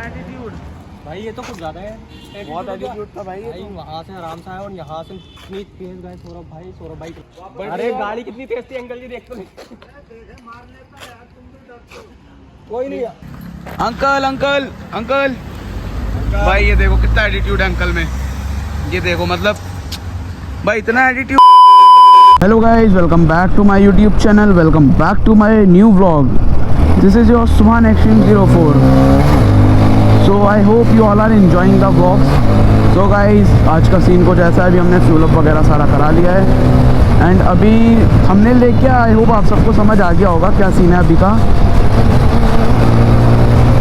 Attitude भाई ये तो कुछ ज्यादा है। बहुत एटीट्यूड था भाई। भाई वहाँ से आराम से आया और यहाँ से इतनी तेज गए सौरभ भाई। अरे गाड़ी कितनी तेज थी अंकल जी, देख तो नहीं। कोई नहीं। अंकल अंकल अंकल भाई ये देखो कितना एटीट्यूड है अंकल में। ये देखो मतलब भाई इतना attitude. Hello guys, welcome back to my YouTube channel, welcome back to my new vlog. This is your Subhan action 04। So I hope you all are enjoying the vlogs. So guys आज का scene कुछ ऐसा है, अभी हमने fuel up वगैरह सारा करा लिया है एंड अभी हमने लेके, आई होप आप सबको समझ आ गया होगा क्या सीन है अभी का।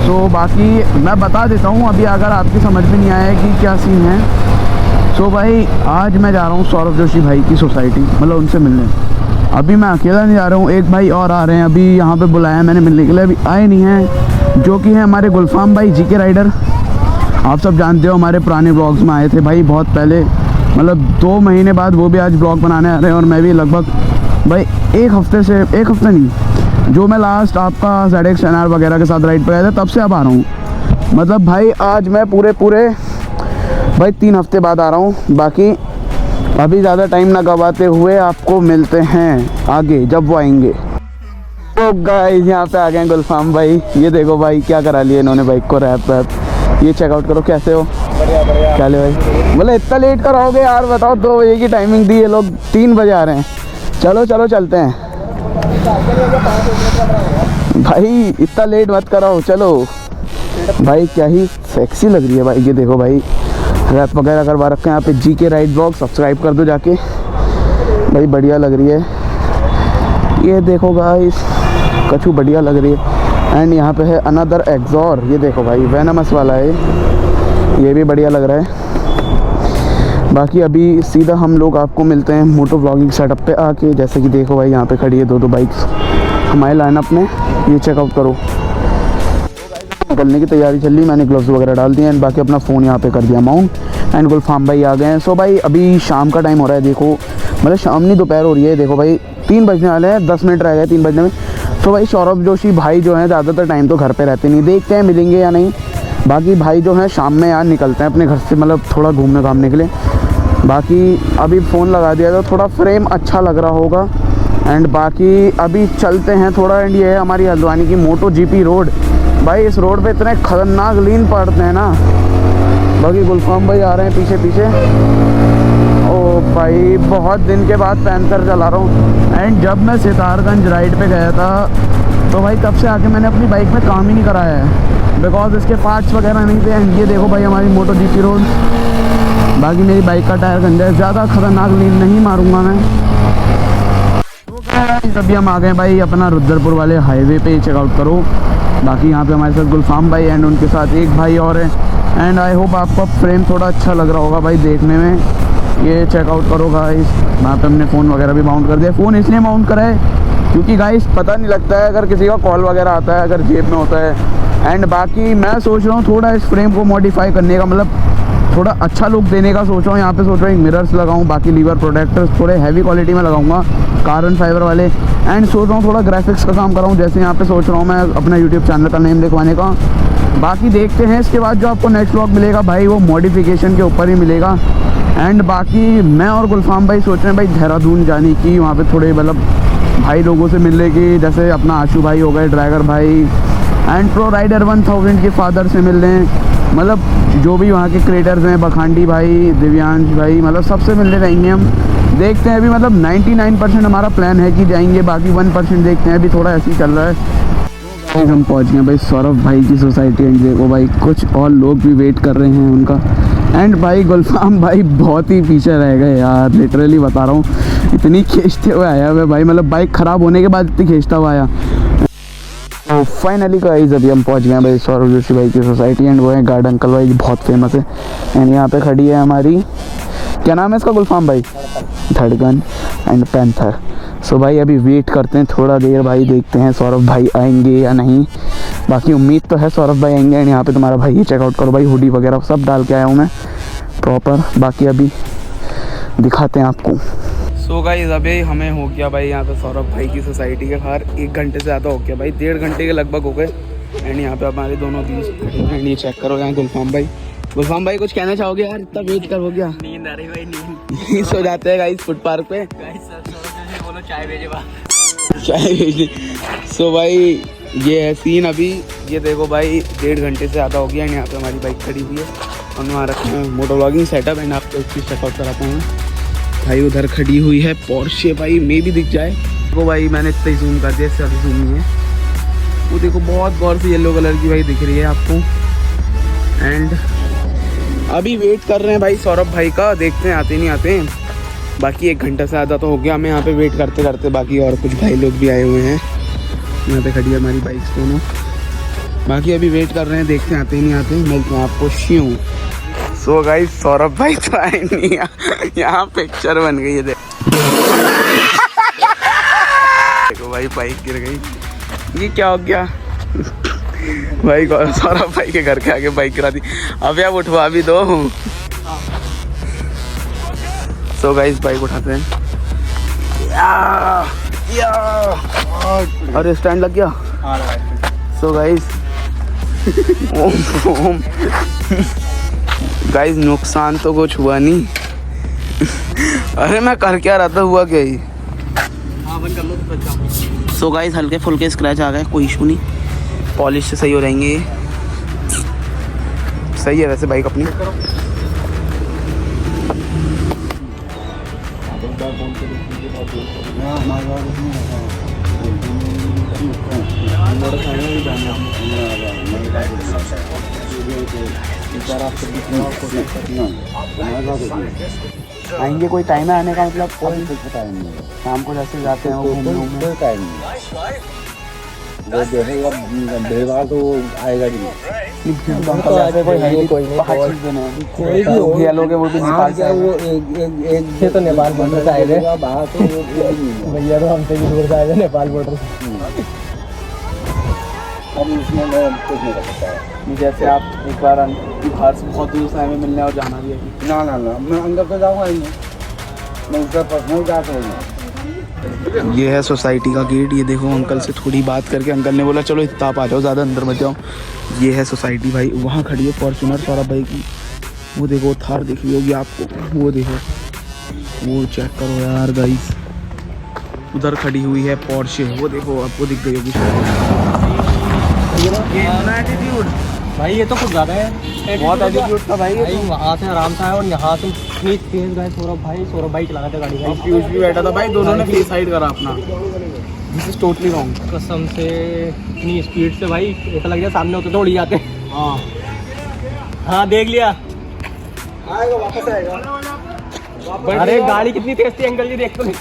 सो बाकी मैं बता देता हूँ अभी, अगर आपकी समझ में नहीं आया कि क्या सीन है। सो भाई आज मैं जा रहा हूँ सौरभ जोशी भाई की सोसाइटी, मतलब उनसे मिलने। अभी मैं अकेला नहीं जा रहा हूँ, एक भाई और आ रहे हैं। अभी यहाँ पे बुलाया मैंने मिलने के लिए, अभी आए नहीं हैं, जो कि हैं हमारे गुलफाम भाई जीके राइडर। आप सब जानते हो हमारे पुराने ब्लॉग्स में आए थे भाई बहुत पहले, मतलब 2 महीने बाद वो भी आज ब्लॉग बनाने आ रहे हैं। और मैं भी लगभग भाई एक हफ्ते नहीं, जो मैं लास्ट आपका ZX NR वगैरह के साथ राइड पर गया था तब से अब आ रहा हूँ। मतलब भाई आज मैं पूरे भाई 3 हफ्ते बाद आ रहा हूँ। बाकी अभी ज़्यादा टाइम ना गवाते हुए आपको मिलते हैं आगे जब वो आएंगे। तो गाइस यहाँ पे आ गए गुलफाम भाई। ये देखो भाई क्या करा लिया इन्होंने बाइक को, रैप। ये चेकआउट करो कैसे हो। बढ़िया क्या ले भाई, बोले इतना लेट कराओगे यार, बताओ 2 बजे की टाइमिंग दी, ये लोग 3 बजे आ रहे हैं। चलो चलते हैं भाई, इतना लेट मत कराओ, चलो भाई। क्या ही सेक्सी लग रही है भाई, ये देखो भाई रैप वगैरह करवा रखे हैं यहाँ पे। जीके राइड ब्लॉग सब्सक्राइब कर दो जाके भाई, बढ़िया लग रही है। ये देखो गाइस कछु बढ़िया लग रही है। एंड यहाँ पे है अनदर एक्सॉर, ये देखो भाई वेनमस वाला है, ये भी बढ़िया लग रहा है। बाकी अभी सीधा हम लोग आपको मिलते हैं मोटो व्लॉगिंग सेटअप पे आके। जैसे कि देखो भाई यहाँ पे खड़ी है 2 बाइक्स हमारे लाइनअप में, ये चेकआउट करो। निकलने की तैयारी चल रही, मैंने ग्लव्स वगैरह डाल दिए एंड बाकी अपना फ़ोन यहाँ पे कर दिया माउंट। एंड गुलफाम भाई आ गए हैं। सो भाई अभी शाम का टाइम हो रहा है, देखो मतलब शाम नहीं दोपहर हो रही है। देखो भाई 3 बजने वाले हैं, 10 मिनट रह गए 3 बजने में। तो भाई सौरभ जोशी भाई जो हैं ज़्यादातर टाइम तो घर पे रहते नहीं, देखते हैं मिलेंगे या नहीं। बाकी भाई जो हैं शाम में यार निकलते हैं अपने घर से, मतलब थोड़ा घूमने घामने के लिए। बाकी अभी फ़ोन लगा दिया तो थोड़ा फ्रेम अच्छा लग रहा होगा। एंड बाकी अभी चलते हैं थोड़ा। एंड ये है हमारी हल्द्वानी की मोटो GP रोड। भाई इस रोड पे इतने खतरनाक लीन पड़ते हैं ना। बाकी गुलफाम भाई आ रहे हैं पीछे। ओ भाई बहुत दिन के बाद पैंथर चला रहा हूँ। एंड जब मैं सितारगंज राइड पे गया था तो भाई तब से आके मैंने अपनी बाइक में काम ही नहीं कराया है, बिकॉज इसके पार्ट्स वगैरह नहीं थे। एंड ये देखो भाई हमारी मोटो GP रोड। बाकी मेरी बाइक का टायर गंजा है, ज़्यादा खतरनाक लीन नहीं मारूंगा मैं। अभी हम आ गए भाई अपना रुद्रपुर वाले हाईवे पे, चेकआउट करो। बाकी यहाँ पे हमारे साथ गुलफाम भाई एंड उनके साथ एक भाई और है। एंड आई होप आपको फ्रेम थोड़ा अच्छा लग रहा होगा भाई देखने में। ये चेकआउट करो गाइस, वहाँ पे हमने फ़ोन वगैरह भी माउंट कर दिया। फ़ोन इसलिए माउंट करा है क्योंकि गाइस पता नहीं लगता है अगर किसी का कॉल वगैरह आता है, अगर जेब में होता है। एंड बाकी मैं सोच रहा हूँ थोड़ा इस फ्रेम को मॉडिफाई करने का, मतलब थोड़ा अच्छा लुक देने का सोच रहा हूँ। यहाँ पे सोच रहा हूँ मिरर्स लगाऊँ, बाकी लीवर प्रोटेक्टर्स थोड़े हैवी क्वालिटी में लगाऊंगा, कार्बन फाइबर वाले। एंड सोच रहा हूँ थोड़ा ग्राफिक्स का काम कराऊँ, जैसे यहाँ पे सोच रहा हूँ मैं अपना यूट्यूब चैनल का नेम लिखवाने का। बाकी देखते हैं इसके बाद जो आपको नेक्स्ट व्लॉग मिलेगा भाई वो मॉडिफिकेशन के ऊपर ही मिलेगा। एंड बाकी मैं और गुलफाम भाई सोच रहे हैं भाई देहरादून जाने की, वहाँ पे थोड़े मतलब भाई लोगों से मिलने की, जैसे अपना आशू भाई हो गए, ड्रैगर भाई एंड प्रो राइडर 1000 के फादर से मिल रहे हैं, मतलब जो भी वहाँ के क्रिएटर्स हैं, बखांडी भाई, दिव्यांश भाई, मतलब सबसे मिलने रहेंगे हम। देखते हैं अभी, मतलब 99% हमारा प्लान है कि जाएंगे, बाकी 1% देखते हैं, अभी थोड़ा ऐसे ही चल रहा है। हम पहुँच गए भाई सौरभ भाई की सोसाइटी। एंड देखो भाई कुछ और लोग भी वेट कर रहे हैं उनका। एंड भाई गुलफाम भाई बहुत ही पीछे रह गए यार, लिटरली बता रहा हूँ, इतनी खींचते हुए आया हुआ भाई, मतलब बाइक ख़राब होने के बाद इतनी खींचता हुआ आया। तो फाइनली गाइस अभी हम पहुंच गए भाई सौरभ जोशी भाई की सोसाइटी। एंड वो है गार्ड अंकल भाई, बहुत फेमस है। एंड यहाँ पे खड़ी है हमारी, क्या नाम है इसका गुलफाम भाई, धड़कन एंड पैंथर। सो भाई अभी वेट करते हैं थोड़ा देर भाई, देखते हैं सौरभ भाई आएंगे या नहीं। बाकी उम्मीद तो है सौरभ भाई आएंगे। एंड यहाँ पे तुम्हारा भाई ये चेकआउट करो भाई, हुडी वगैरह सब डाल के आया हूँ मैं प्रॉपर। बाकी अभी दिखाते हैं आपको। सो गाइस अभी हमें हो गया भाई यहाँ पे सौरभ भाई की सोसाइटी के बाहर 1 घंटे से ज़्यादा हो गया भाई, 1.5 घंटे के लगभग हो गए। एंड यहाँ पे हमारे दोनों बीच एंड ये चेक करो यहाँ गुलफाम भाई कुछ कहना चाहोगे यार? इतना वेट कर हो गया, नींद आ रही भाई, नींद। सो जाते हैं गाइस फुट पार्क पे। बोलो चाय भेजे बा। चाय भेजिए। सो भाई ये है सीन अभी। ये देखो भाई 1.5 घंटे से ज़्यादा हो गया। यहाँ पे हमारी बाइक खड़ी हुई है और वहाँ रखे हैं मोटो व्लॉगिंग सेटअप एंड आपको एक चीज़ चेकआउट कराता हूँ भाई। उधर खड़ी हुई है पोर्शे भाई, मे भी दिख जाए वो भाई, मैंने इतना ही जूम कर दिया, इससे अभी जूम नहीं है। वो देखो बहुत गौर से येलो कलर की भाई दिख रही है आपको। एंड अभी वेट कर रहे हैं भाई सौरभ भाई का, देखते हैं आते नहीं आते हैं। बाकी 1 घंटा से ज़्यादा तो हो गया हमें यहाँ पे वेट करते करते। बाकी और कुछ भाई लोग भी आए हुए हैं, यहाँ पे खड़ी है हमारी बाइक्स दोनों। बाकी अभी वेट कर रहे हैं, देखते हैं आते नहीं आते। मिलते हैं आपको शिव। सो गाइस सौरभ भाई तो आए नहीं, यहाँ पिक्चर बन गई है। देखो भाई बाइक गिर गई। ये क्या हो गया भाई? सौरभ भाई के घर के आगे बाइक गिरा दी। अब यार उठवा भी दो। सो गाइस बाइक उठाते हैं। अरे स्टैंड लग गया। सो गाइस गाइस नुकसान तो कुछ हुआ नहीं। अरे मैं कर क्या रहा था, हुआ क्या ही। सो गाइस हल्के फुल्के स्क्रैच आ गए, कोई इशू नहीं, पॉलिश से सही हो जाएंगे ये। सही है वैसे बाइक अपनी। आएंगे कोई टाइम है आने का? मतलब कोई टाइम नहीं, शाम को जैसे जाते हैं वो घूमने टाइम नहीं। वो देखेगा बेवार तो आएगा नहीं। लोग वो भी नेपाल से, वो एक से तो नेपाल बॉर्डर से आए थे भैया, तो हमसे भी दूर से आए थे नेपाल बॉर्डर से। अब उसमें मैं कुछ नहीं कर सकता। जैसे आप एक बार बाहर से बहुत दूर से आए मिलने और जाना भी है। ना मैं अंदर तो जाऊँगा ही नहीं, मैं उसका पर्सनल जा सकूँगा। ये है सोसाइटी का गेट। ये देखो अंकल से थोड़ी बात करके अंकल ने बोला चलो इतना आप आ जाओ, ज़्यादा अंदर मत जाओ। ये है सोसाइटी भाई। वहाँ खड़ी है फॉर्च्यूनर सौरभ भाई की। वो देखो थार दिख रही होगी आपको, वो देखो, वो चेक करो यार गाइस। उधर खड़ी हुई है पोर्शे, वो देखो आपको दिख गई होगी। एटीट्यूड भाई, ये तो कुछ ज़्यादा है, बहुत एटीट्यूड था भाई। वहाँ से आराम था और यहाँ से इतनी तेज गए सौरभ भाई चला रहे थे गाड़ी। भाई पीयूष भी बैठा था भाई, दोनों ने फ्री साइड करा अपना। This is totally wrong. कसम से इतनी स्पीड से भाई ऐसा लग गया सामने होते तो उड़ जाते। हाँ देख लिया, आएगा वापस आएगा। अरे गाड़ी कितनी तेज थी अंकल जी, देख तो नहीं।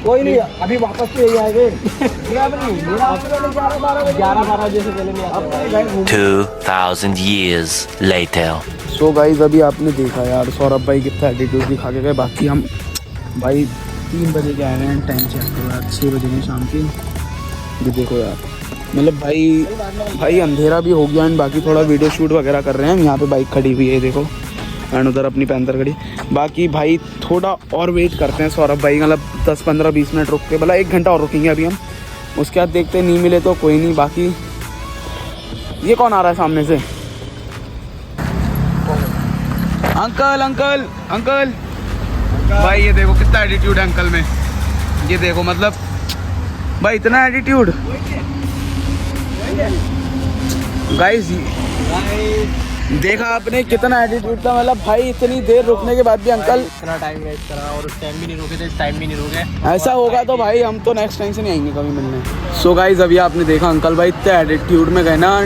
कोई नहीं, अभी वापस तो यही आएंगे। 11-12 बजे से पहले नहीं आते। 2000 years later. सो गाइस अभी आपने देखा यार सौरभ भाई कितना एटीट्यूड दिखा के गए। बाकी हम भाई 3 बजे के आए हैं। टाइम चेक करो यार, 6 बजे में शाम के। ये देखो यार, मतलब भाई अंधेरा भी हो गया एंड बाकी थोड़ा वीडियो शूट वगैरह कर रहे हैं। यहाँ पे बाइक खड़ी हुई है देखो, एंड उधर अपनी पैंथर खड़ी। बाकी भाई थोड़ा और वेट करते हैं सौरभ भाई, मतलब 10-15-20 मिनट रुक के, भला 1 घंटा और रुकेंगे अभी हम। उसके बाद देखते नहीं मिले तो कोई नहीं। बाकी ये कौन आ रहा है सामने से? अंकल भाई ये देखो कितना एटीट्यूड है अंकल में। ये देखो मतलब भाई इतना एटीट्यूड गाइस, देखा आपने कितना एटीट्यूड था। मतलब भाई इतनी देर रुकने के बाद भी अंकल इतना टाइम वेस्ट करा और उस टाइम भी नहीं रुके थे, इस टाइम भी नहीं रुके। ऐसा होगा तो भाई हम तो नेक्स्ट टाइम से नहीं आएंगे कभी मिलने। सो गाइस अभी आपने देखा अंकल भाई इतने एटीट्यूड में गए ना।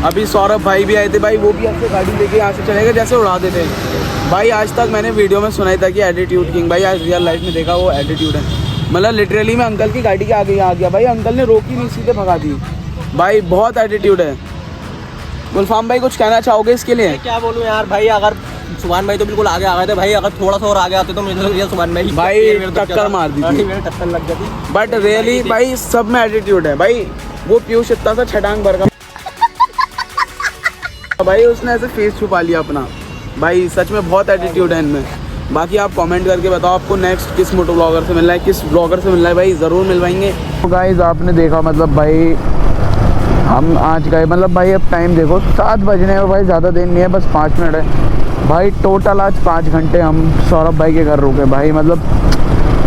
अभी सौरभ भाई भी आए थे भाई, वो भी ऐसे गाड़ी लेके यहाँ से चले गए जैसे उड़ा देते भाई। आज तक मैंने वीडियो में सुना ही था कि एटीट्यूड किंग, भाई आज रियल लाइफ में देखा वो एटीट्यूड है। मतलब लिटरली मैं अंकल की गाड़ी के आगे आ गया भाई, अंकल ने रोकी नहीं, सीधे भगा दी भाई। बहुत एटीट्यूड है। गुलफाम भाई कुछ कहना चाहोगे इसके लिए? क्या बोलूं यार भाई, अगर सुभान भाई तो बिल्कुल आगे आ गए थे भाई, अगर थोड़ा सा और आगे आते तो मुझे सुभान भाई टक्कर मार दी थी, मेरे टक्कर लग जाती। बट रियली भाई सब में एटीट्यूड है भाई। वो पीयूष इतना सा छटांग भर का भाई, उसने ऐसे फेस छुपा लिया अपना भाई। सच में बहुत एटीट्यूड है इनमें। बाकी आप कमेंट करके बताओ आपको नेक्स्ट किस मोटो ब्लॉगर से मिलना है, किस ब्लॉगर से मिलना है भाई, ज़रूर मिलवाएंगे। तो गाइस आपने देखा मतलब भाई हम आज गए, मतलब भाई अब टाइम देखो 7 बजने हैं भाई, ज़्यादा देर नहीं है, बस 5 मिनट है भाई। टोटल आज 5 घंटे हम सौरभ भाई के घर रुके भाई। मतलब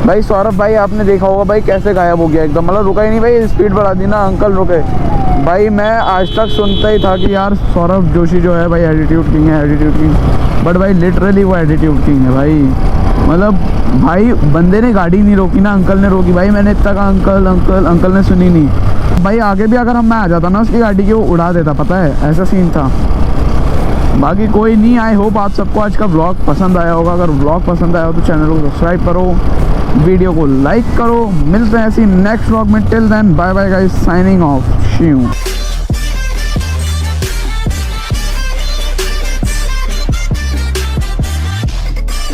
भाई सौरभ भाई आपने देखा होगा भाई कैसे गायब हो गया एकदम, मतलब रुका ही नहीं भाई, स्पीड बढ़ा दी ना, अंकल रुके भाई। मैं आज तक सुनता ही था कि यार सौरभ जोशी जो है भाई एटीट्यूड किंग है, एटीट्यूड किंग, बट भाई लिटरली वो एटीट्यूड किंग है भाई। मतलब भाई बंदे ने गाड़ी नहीं रोकी ना, अंकल ने रोकी भाई। मैंने इतना कहा अंकल अंकल, अंकल ने सुनी नहीं भाई। आगे भी अगर मैं आ जाता ना उसकी गाड़ी की, वो उड़ा देता, पता है ऐसा सीन था। बाकी कोई नहीं, आई होप आप सबको आज का व्लॉग पसंद आया होगा। अगर व्लॉग पसंद आया हो तो चैनल को सब्सक्राइब करो, वीडियो को लाइक करो। मिलते हैं ऐसी नेक्स्ट व्लॉग में, till then bye bye guys, signing off, Shiv.